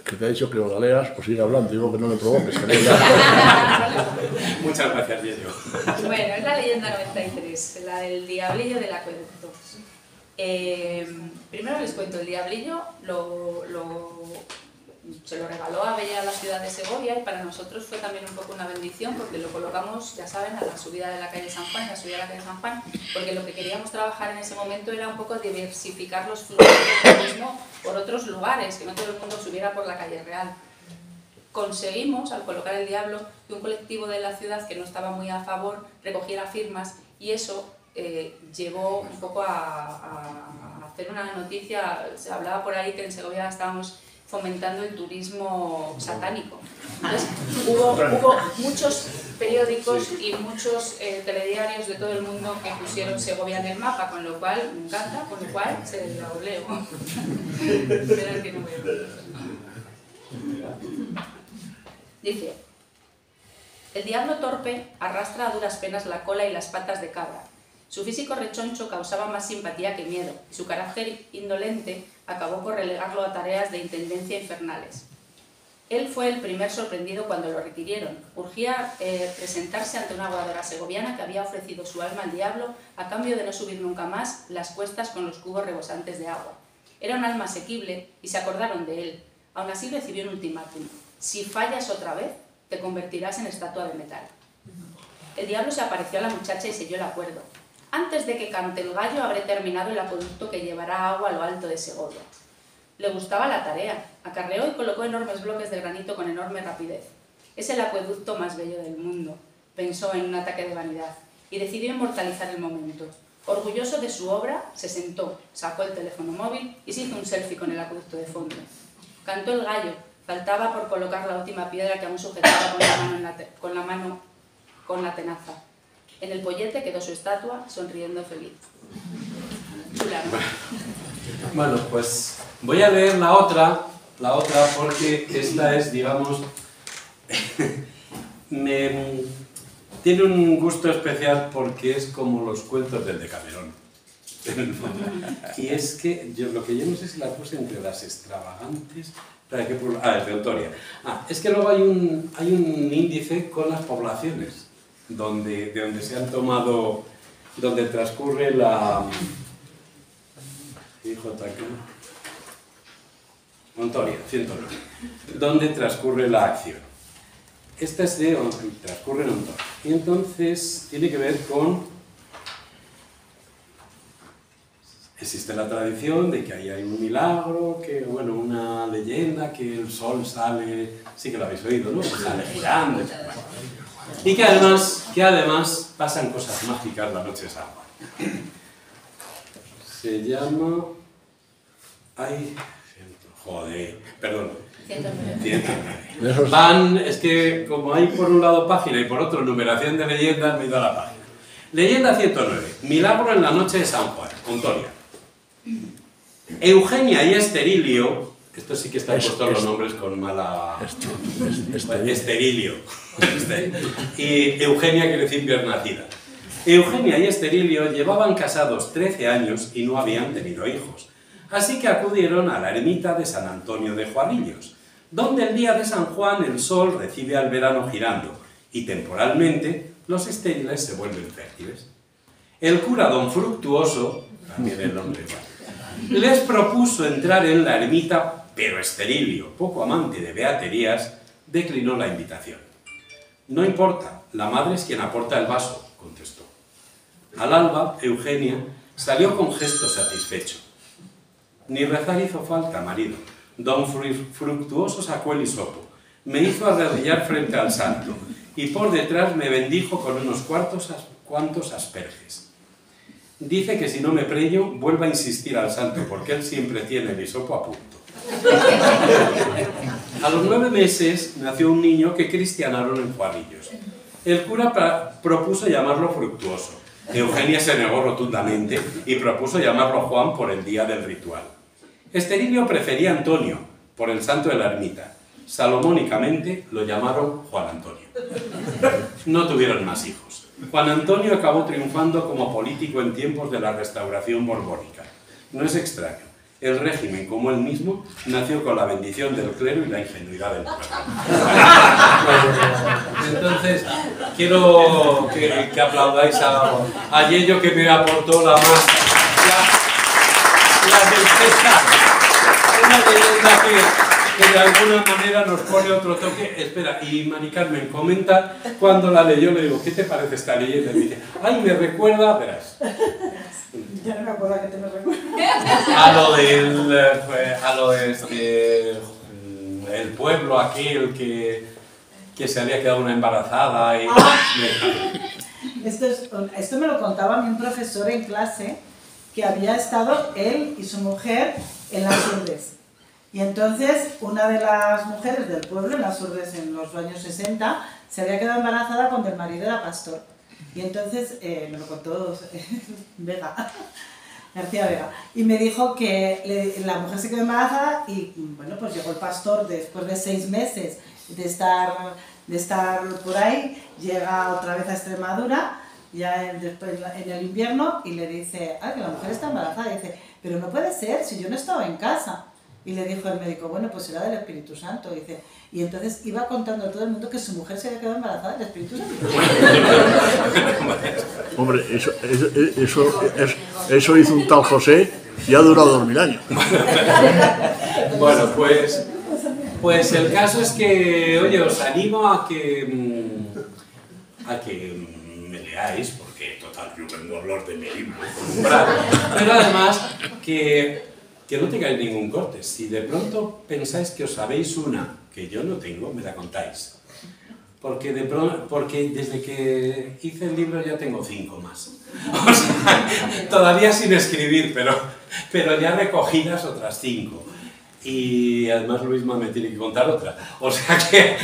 Que te ha dicho que lo la leas, pues sigue hablando. Digo que no le provoques, que léela. Muchas gracias, Diego. Bueno, es la leyenda 93, la del diablillo del acueducto. Primero les cuento, el diablillo se lo regaló a Bella la ciudad de Segovia y para nosotros fue también un poco una bendición porque lo colocamos, ya saben, a la subida de la calle San Juan, porque lo que queríamos trabajar en ese momento era un poco diversificar los flujos del turismo por otros lugares, que no todo el mundo subiera por la calle Real. Conseguimos, al colocar el diablo, que un colectivo de la ciudad que no estaba muy a favor recogiera firmas y eso llevó un poco a hacer una noticia. Se hablaba por ahí que en Segovia estábamos fomentando el turismo satánico. Entonces, hubo muchos periódicos y muchos telediarios de todo el mundo que pusieron Segovia en el mapa, con lo cual me encanta, con lo cual se lo leo. Esperad que no veo. Dice: el diablo torpe arrastra a duras penas la cola y las patas de cabra. Su físico rechoncho causaba más simpatía que miedo, y su carácter indolente acabó por relegarlo a tareas de intendencia infernales. Él fue el primer sorprendido cuando lo requirieron. Urgía presentarse ante una aguadora segoviana que había ofrecido su alma al diablo a cambio de no subir nunca más las cuestas con los cubos rebosantes de agua. Era un alma asequible y se acordaron de él. Aún así recibió un ultimátum: si fallas otra vez, te convertirás en estatua de metal. El diablo se apareció a la muchacha y selló el acuerdo. Antes de que cante el gallo habré terminado el acueducto que llevará agua a lo alto de Segovia. Le gustaba la tarea. Acarreó y colocó enormes bloques de granito con enorme rapidez. Es el acueducto más bello del mundo, pensó en un ataque de vanidad, y decidió inmortalizar el momento. Orgulloso de su obra, se sentó, sacó el teléfono móvil y se hizo un selfie con el acueducto de fondo. Cantó el gallo. Faltaba por colocar la última piedra que aún sujetaba con la tenaza. En el pollete quedó su estatua, sonriendo feliz. Chula, ¿no? Bueno, pues voy a leer la otra porque esta es, digamos, tiene un gusto especial porque es como los cuentos del Decamerón. Y es que lo que yo no sé si la puse entre las extravagantes. Es de Autoria. Es que luego hay un índice con las poblaciones de donde se han tomado, donde transcurre la Autoria, 109, donde transcurre la acción. Esta es de transcurre en Autoria. Y entonces tiene que ver con... Existe la tradición de que ahí hay un milagro, que, bueno, una leyenda, que el sol sale, sí que lo habéis oído, ¿no? Sale girando. Y que además pasan cosas mágicas la noche de San Juan. Se llama... Perdón. 109. Es que como hay por un lado página y por otro numeración de leyendas, me he ido a la página. Leyenda 109. Milagro en la noche de San Juan, Autoria. Eugenia y Esterilio, esto sí que están puestos los nombres con mala... Esterilio. Y Eugenia quiere decir bien nacida. Eugenia y Esterilio llevaban casados 13 años y no habían tenido hijos. Así que acudieron a la ermita de San Antonio de Juanillos, donde el día de San Juan el sol recibe al verano girando y temporalmente los estériles se vuelven fértiles. El cura don Fructuoso, también el nombre les propuso entrar en la ermita, pero Esterilio, poco amante de beaterías, declinó la invitación. No importa, la madre es quien aporta el vaso, contestó. Al alba, Eugenia salió con gesto satisfecho. Ni rezar hizo falta, marido. Don Fructuoso sacó el hisopo, me hizo arrodillar frente al santo y por detrás me bendijo con unos cuantos asperges. Dice que si no me preño, vuelva a insistir al santo, porque él siempre tiene el hisopo a punto. A los 9 meses nació un niño que cristianaron en Juanillos. El cura propuso llamarlo Fructuoso. Eugenia se negó rotundamente y propuso llamarlo Juan por el día del ritual. Esterilio prefería Antonio, por el santo de la ermita. Salomónicamente lo llamaron Juan Antonio. No tuvieron más hijos. Juan Antonio acabó triunfando como político en tiempos de la restauración borbónica. No es extraño. El régimen, como él mismo, nació con la bendición del clero y la ingenuidad del pueblo. Entonces, quiero que aplaudáis a Yello, que me aportó la certeza. Una leyenda que de alguna manera nos pone otro toque. Espera, y Mari Carmen comenta cuando la leyó, le digo, ¿qué te parece esta leyenda? Y me dice, ay, me recuerda, verás. Ya no me acuerdo a qué te me recuerda. A lo de el pueblo aquel que se había quedado una embarazada y... Esto me lo contaba a mí un profesor en clase, que había estado él y su mujer en las Urdes. Y entonces una de las mujeres del pueblo, en las Urdes en los años 60, se había quedado embarazada cuando el marido era pastor. Y entonces me lo contó García Vega, y me dijo que la mujer se quedó embarazada y bueno, pues llegó el pastor después de 6 meses de estar por ahí, llega otra vez a Extremadura, ya después en el invierno, y le dice, ah, que la mujer está embarazada, y dice, pero no puede ser, si yo no estaba en casa. Y le dijo el médico, bueno, pues será del Espíritu Santo. Dice, y entonces iba contando a todo el mundo que su mujer se había quedado embarazada del Espíritu Santo. Hombre, eso hizo un tal José y ha durado 2000 años. Bueno, pues el caso es que, oye, os animo a que me leáis, porque total, yo vengo a hablar de mi libro, pero además que no tengáis ningún corte. Si de pronto pensáis que os sabéis una que yo no tengo, me la contáis. Porque desde que hice el libro ya tengo 5 más. O sea, todavía sin escribir, pero ya recogidas otras 5. Y además Luisma me tiene que contar otra. O sea que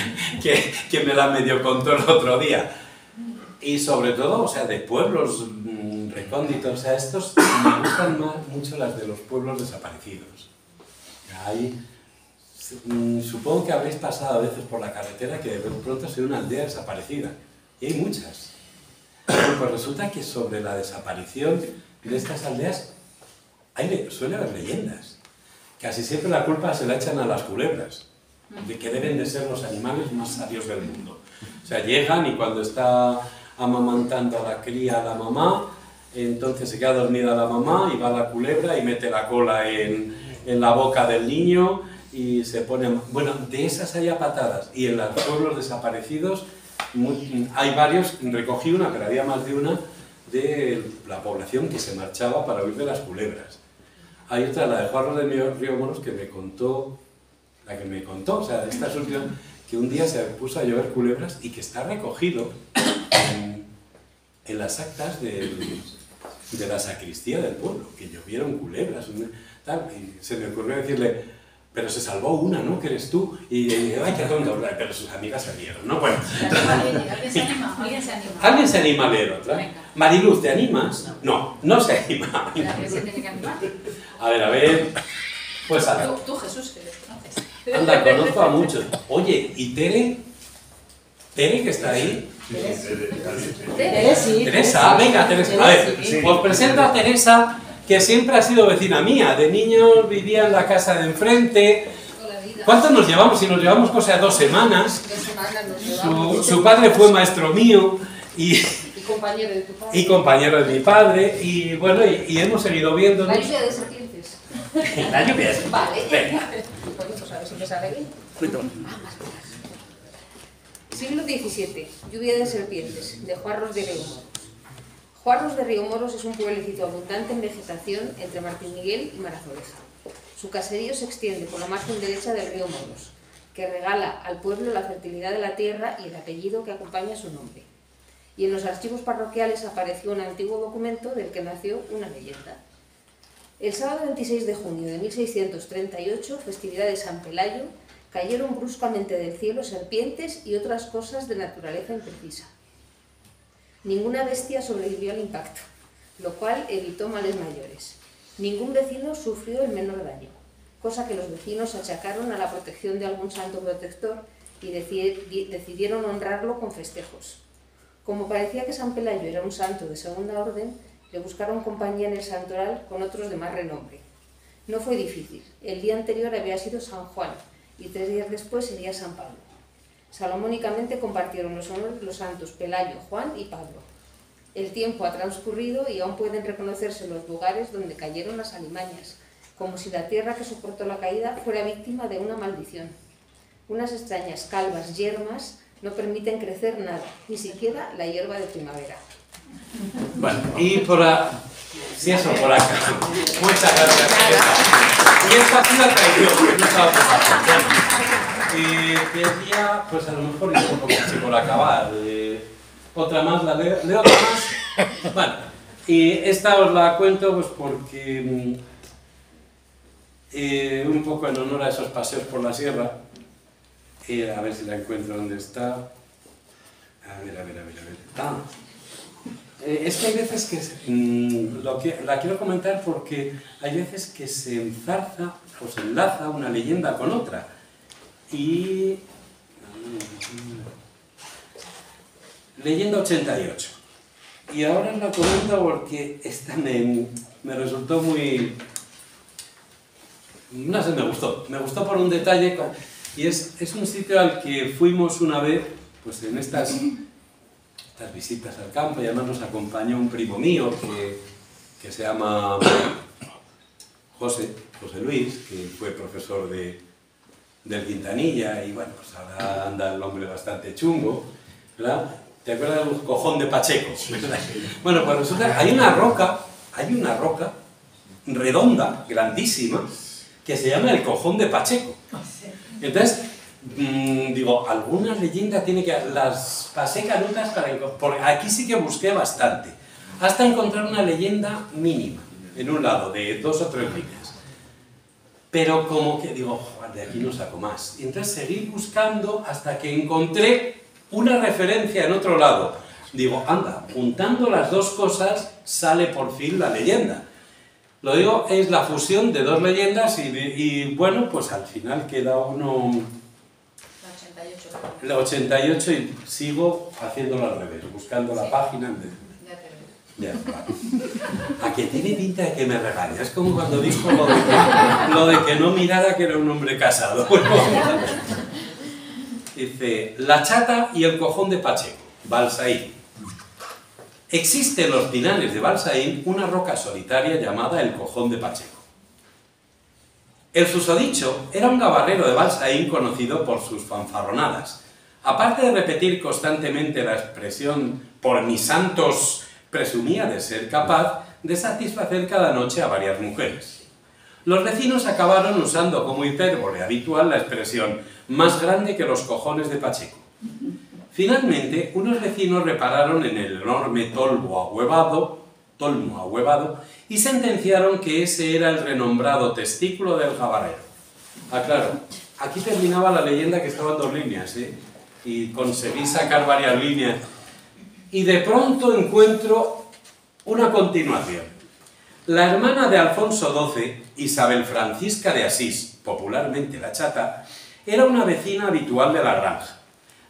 me la medio contó el otro día. Y sobre todo, o sea, de pueblos recónditos, o sea, estos me gustan mucho las de los pueblos desaparecidos. Supongo que habréis pasado a veces por la carretera que de pronto se ve una aldea desaparecida. Y hay muchas. Pues resulta que sobre la desaparición de estas aldeas suele haber leyendas. Casi siempre la culpa se la echan a las culebras, de que deben de ser los animales más sabios del mundo. O sea, llegan y cuando está amamantando a la cría a la mamá, entonces se queda dormida la mamá y va la culebra y mete la cola en la boca del niño y se pone... Bueno, de esas hay a patadas. Y en los pueblos desaparecidos hay varios, recogí una, pero había más de una, de la población que se marchaba para huir de las culebras. Hay otra, la de Juarros de Río Moros, que me contó, o sea, de estas últimas, que un día se puso a llover culebras y que está recogido en las actas de la sacristía del pueblo, que llovieron culebras, tal, y se me ocurrió decirle, pero se salvó una, ¿no? Que eres tú, y ay, qué tonto, pero sus amigas se rieron, ¿no? Bueno. ¿Alguien se anima? ¿Alguien se anima a leer otra? Venga. Mariluz, ¿te animas? No, no se anima. ¿Quién se tiene que animar? A ver, pues anda. Tú, Jesús, que conoces. Anda, conozco a muchos. Oye, ¿y Tere? ¿Tere que está ahí? Teresa, venga, Teresa. A ver, os presento a Teresa, que siempre ha sido vecina mía. De niño vivía en la casa de enfrente. ¿Cuánto nos llevamos? Si nos llevamos cosa de 2 semanas. 2 semanas nos llevamos. Su padre fue maestro mío y compañero de tu padre. Y compañero de mi padre. Y bueno, y hemos seguido viéndonos. La lluvia de serpientes. La lluvia de serpientes. Vale. Venga. Bueno, pues a ver si me sale bien. Más. Siglo XVII. Lluvia de serpientes. De Juarros de Río Moros. Juarros de Río Moros es un pueblecito abundante en vegetación entre Martín Miguel y Marazoreja. Su caserío se extiende por la margen derecha del río Moros, que regala al pueblo la fertilidad de la tierra y el apellido que acompaña su nombre. Y en los archivos parroquiales apareció un antiguo documento del que nació una leyenda. El sábado 26 de junio de 1638, festividad de San Pelayo, cayeron bruscamente del cielo serpientes y otras cosas de naturaleza imprecisa. Ninguna bestia sobrevivió al impacto, lo cual evitó males mayores. Ningún vecino sufrió el menor daño, cosa que los vecinos achacaron a la protección de algún santo protector y decidieron honrarlo con festejos. Como parecía que San Pelayo era un santo de segunda orden, le buscaron compañía en el santoral con otros de más renombre. No fue difícil. El día anterior había sido San Juan y 3 días después sería San Pablo. Salomónicamente compartieron los honores los santos Pelayo, Juan y Pablo. El tiempo ha transcurrido y aún pueden reconocerse los lugares donde cayeron las alimañas, como si la tierra que soportó la caída fuera víctima de una maldición. Unas extrañas calvas yermas no permiten crecer nada, ni siquiera la hierba de primavera. Bueno, y por acá. Sí, eso por acá. Muchas gracias. Y esta ha sido la traición, que no estaba pensando. Quería, pues a lo mejor ir un poco así por acabar. Otra más, la leo otra más. Bueno, y esta os la cuento pues porque un poco en honor a esos paseos por la sierra. A ver si la encuentro donde está. A ver. Ah. Es que hay veces que, la quiero comentar porque hay veces que se enzarza o se enlaza una leyenda con otra. Y... Leyenda 88. Y ahora la comento porque esta me resultó muy... No sé, me gustó por un detalle. Y es un sitio al que fuimos una vez, pues en estas visitas al campo, y además nos acompañó un primo mío que se llama José Luis, que fue profesor del Quintanilla, y bueno, pues ahora anda el hombre bastante chungo, ¿verdad? ¿Te acuerdas del cojón de Pacheco? Bueno, pues resulta, hay una roca redonda, grandísima, que se llama el cojón de Pacheco. Entonces, digo, alguna leyenda tiene que... Las pasé canutas porque aquí sí que busqué bastante, hasta encontrar una leyenda mínima, en un lado, de 2 o 3 líneas. Pero como que digo, de aquí no saco más. Y entonces seguí buscando hasta que encontré una referencia en otro lado. Digo, anda, juntando las dos cosas, sale por fin la leyenda. Lo digo, es la fusión de 2 leyendas y bueno, pues al final queda uno... La 88 y sigo haciéndolo al revés, buscando la página en vez. Ya, vale. A que tiene pinta de que me regaña. Es como cuando dijo lo de que no mirara que era un hombre casado. Dice, la chata y el cojón de Pacheco, Balsaín. Existe en los pinares de Balsaín una roca solitaria llamada el cojón de Pacheco. El susodicho era un gabarrero de Balsaín conocido por sus fanfarronadas. Aparte de repetir constantemente la expresión «por mis santos», presumía de ser capaz de satisfacer cada noche a varias mujeres. Los vecinos acabaron usando como hipérbole habitual la expresión «más grande que los cojones de Pacheco». Finalmente, unos vecinos repararon en el enorme tolmo ahuevado y sentenciaron que ese era el renombrado testículo del gabarrero. Ah, claro, aquí terminaba la leyenda que estaba en 2 líneas, ¿eh? Y conseguí sacar varias líneas. Y de pronto encuentro una continuación. La hermana de Alfonso XII, Isabel Francisca de Asís, popularmente la chata, era una vecina habitual de la granja.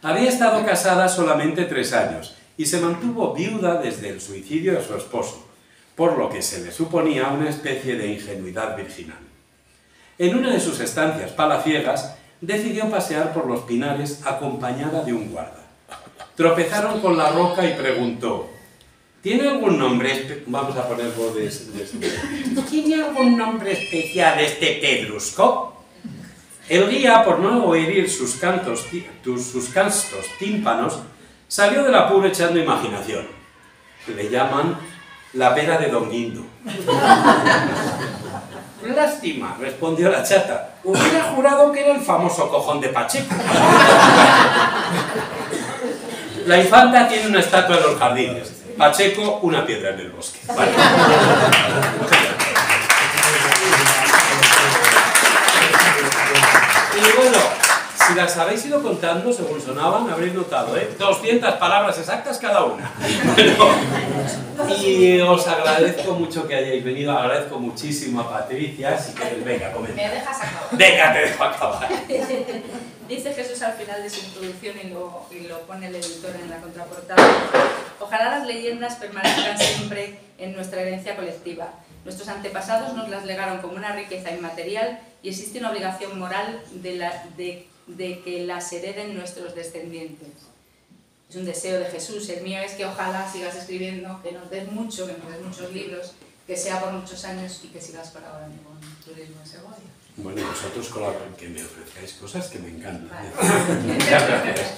Había estado casada solamente 3 años y se mantuvo viuda desde el suicidio de su esposo, por lo que se le suponía una especie de ingenuidad virginal. En una de sus estancias palaciegas, decidió pasear por los pinares acompañada de un guarda. Tropezaron con la roca y preguntó, ¿tiene algún nombre vamos a poner voz ¿tiene algún nombre especial este pedrusco? El guía, por no herir sus castos tímpanos, salió del apuro echando imaginación. Le llaman la pera de Don Guindo. Lástima, respondió la chata. Hubiera jurado que era el famoso cojón de Pacheco. La infanta tiene una estatua en los jardines. Pacheco, una piedra en el bosque. Vale. Y bueno, Si las habéis ido contando, según sonaban, habréis notado, 200 palabras exactas cada una. Bueno, y os agradezco mucho que hayáis venido, agradezco muchísimo a Patricia, si queréis, venga, comenta. ¿Me dejas acabar? Venga, te dejo acabar. Dice Jesús al final de su introducción y lo pone el editor en la contraportada: ojalá las leyendas permanezcan siempre en nuestra herencia colectiva. Nuestros antepasados nos las legaron como una riqueza inmaterial y existe una obligación moral de que las hereden nuestros descendientes. Es un deseo de Jesús, el mío es que ojalá sigas escribiendo, que nos des mucho, que nos des muchos libros, que sea por muchos años y que sigas colaborando con Turismo en Segovia. Bueno, vosotros que me ofrezcáis cosas que me encantan. Vale. Muchas gracias.